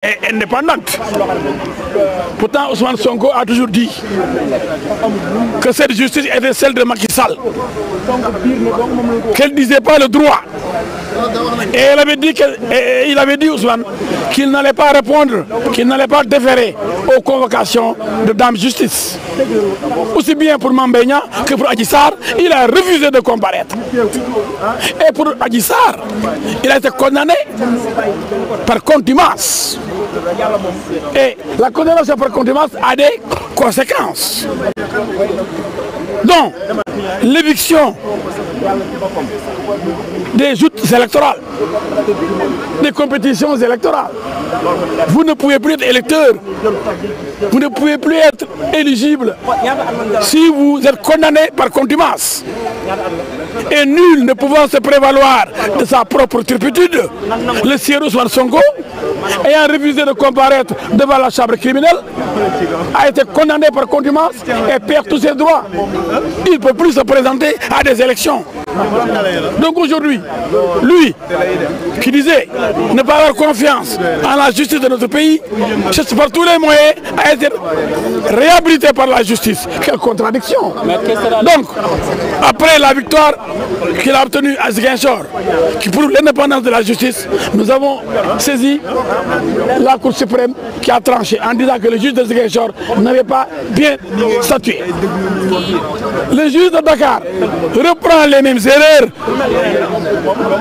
est indépendante. Pourtant, Ousmane Sonko a toujours dit que cette justice était celle de Macky Sall, qu'elle ne disait pas le droit. Et il avait dit Ousmane qu'il n'allait pas répondre, qu'il n'allait pas déférer aux convocations de Dame Justice. Aussi bien pour Mame Mbaye Niang que pour Adji Sarr, il a refusé de comparaître. Et pour Adji Sarr, il a été condamné par contumace. Et la condamnation par contumace a des conséquences. Donc, l'éviction des joutes électorales, des compétitions électorales. Vous ne pouvez plus être électeur, vous ne pouvez plus être éligible si vous êtes condamné par contumace. Et nul ne pouvant se prévaloir de sa propre turpitude, le sieur Ousmane Sonko, ayant refusé de comparaître devant la chambre criminelle, a été condamné par contumace et perd tous ses droits. Il ne peut plus se présenter à des élections. Donc aujourd'hui, lui qui disait ne pas avoir confiance en la justice de notre pays, cherche par tous les moyens à être réhabilité par la justice. Quelle contradiction! Donc, après la victoire qu'il a obtenue à Ziguinchor, qui prouve l'indépendance de la justice, nous avons saisi la Cour suprême qui a tranché en disant que le juge de Ziguinchor n'avait pas bien statué. Le juge de Dakar reprend les mêmes erreurs,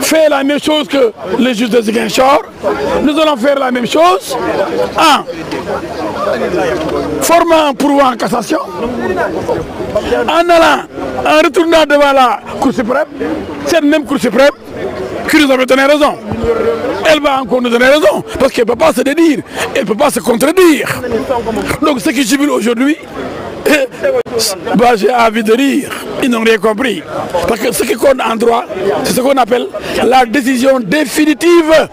fait la même chose que le juge de Ziguinchor. Nous allons faire la même chose en formant un pourvoi en cassation, en retournant devant la Cour suprême, cette même Cour suprême qui nous avait donné raison. Elle va encore nous donner raison, parce qu'elle ne peut pas se dédire, elle ne peut pas se contredire. Donc ce qui jubile aujourd'hui, j'ai envie de rire, ils n'ont rien compris. Parce que ce qui compte en droit, c'est ce qu'on appelle la décision définitive.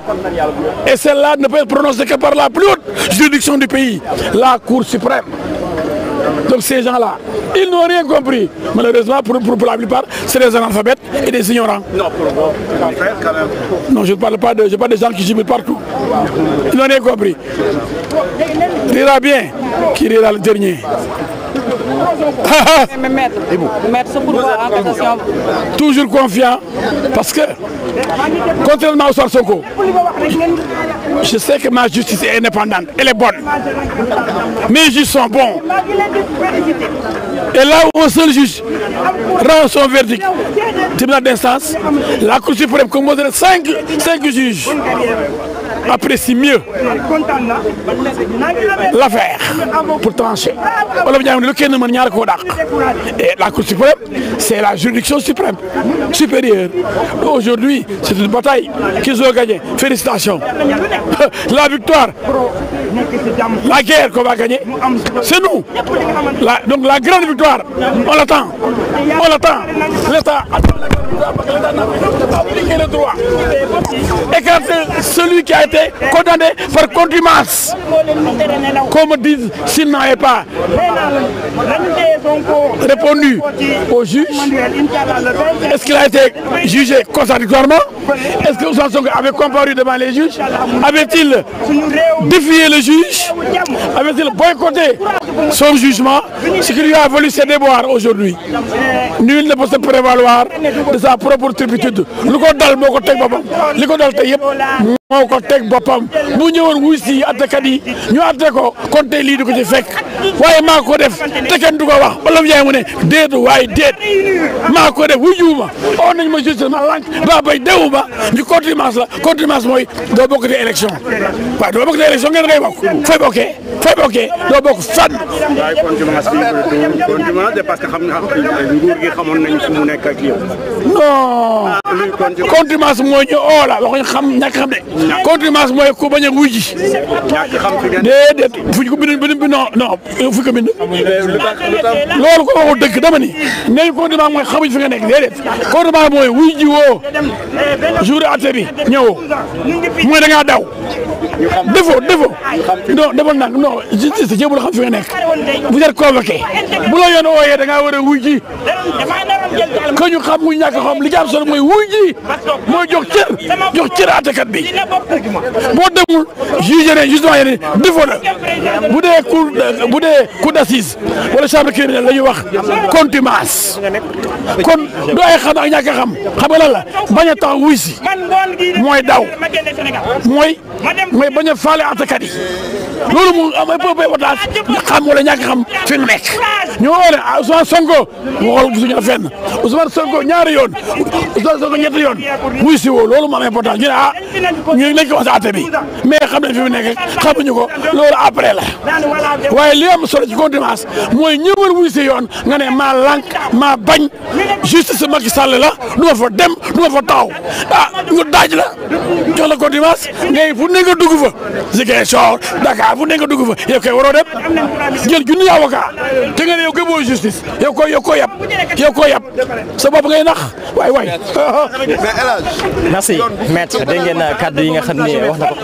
Et celle-là ne peut être prononcée que par la plus haute juridiction du pays, la Cour suprême. Donc ces gens-là, ils n'ont rien compris. Malheureusement, pour la plupart, c'est des analphabètes et des ignorants. Non, quand même. Non, je ne parle pas de gens qui jubilent partout. Ils n'ont rien compris. Rira bien qui rira le dernier. Toujours confiant, parce que, contrairement au Ousmane Sonko, je sais que ma justice est indépendante, elle est bonne. Mes juges sont bons. Et là où un seul juge rend son verdict, tribunal d'instance, la Cour suprême composée de 5 juges apprécie mieux l'affaire pour trancher. Et la Cour suprême, c'est la juridiction suprême, supérieure. Aujourd'hui, c'est une bataille qu'ils ont gagnée. Félicitations. La victoire, la guerre qu'on va gagner, c'est nous. Donc la grande victoire, on l'attend. On l'attend. L'État a appliqué le droit. Écarter celui qui a été condamné par contumace. Comme disent, s'il n'avait pas répondu au juge, est-ce qu'il a été jugé contradictoirement? Est-ce que Ousmane Sonko avait comparu devant les juges? Avait-il défié le juge? Avait-il boycotté son jugement? Ce qui lui a valu ses déboires aujourd'hui. Nul ne peut se prévaloir de sa propre turpitude. Lu ko dal moo ko teg boppam li ko dal tey yëpp moo ko teg boppam bu ñëwoon wuy si attekat yi ñu atte ko kon tey lii du ko ci fekk waaye maa ko def te kenn du ko wax wala mu jaay mu ne déet waaye déet maa ko def wujjuuma oo nañ ma justice ma lànk ba bay deewuma ñu contumace la contumace mooy doo bokk ci élection waaye doo bokk ci élection ngeen ngay bokk fay bokkee doo bokk fenn. waaye contumace parce que xam nga nguur gi xamoon nañ fu mu nekk ak yow. non contumace mooy ñu oo la waxuñ xam ñàkk xam de contumace mooy ku bañ a wuy ji déedéet fuñ ko bind non fuñ ko bind loolu ko waxul dëgg dama ni nee contumace mooy xamuñ fi nga nekk déedéet contumace mooy wuy ji woo jour atte bi ñëwoo mooy da ngaa daw défaut non defal nag non justice jéemul xam fi nga nekk vous êtes convoqué bu la yoon ooyee da ngaa war a wuy ji que ñu xam mu ñàkk xam li ci am solo mooy wuy ji mooy jox cër àttekat bi boo demul juge ne justement yéen défaut la bu dee cour d'assises wala chambre criminelle la ñuy wax contumace kon du ay xam ak ñàkk a xam nga lan la bañ a tax wuy si mooy daw mooy bañ a faale àttekat yi loolu mu am ay peu otage xam wala ñàkk xam fi mu nekk ñu woo ne Ousmane Sonko waxal gisuñu fenn Ousmane Sonko ñaari yoon Ousmane Sonko ñetti yoon wuy si woo loolu mu am importance ñu ne ñu nañ ko wax àtte bi mais xam nañ fi mu nekk xamuñu ko loolu après la waaye li am solo ci contumace mooy ñëwal wuy si yoon nga ne maa lànk maa bañ justice Macky Sall la du ma fa dem du ma fa taxaw ñu daaj la jox la contumace ngay fu ne nga dugg fa Ziguinchor Dakar fu ne nga dugg fa yow koy waroo dem jël junni avocat te nga ne yow gëmoo justice yow koy yab sa bopp ngay nax waay. merci maître dégg ngeen kàddu yi nga xam ne wax na ko.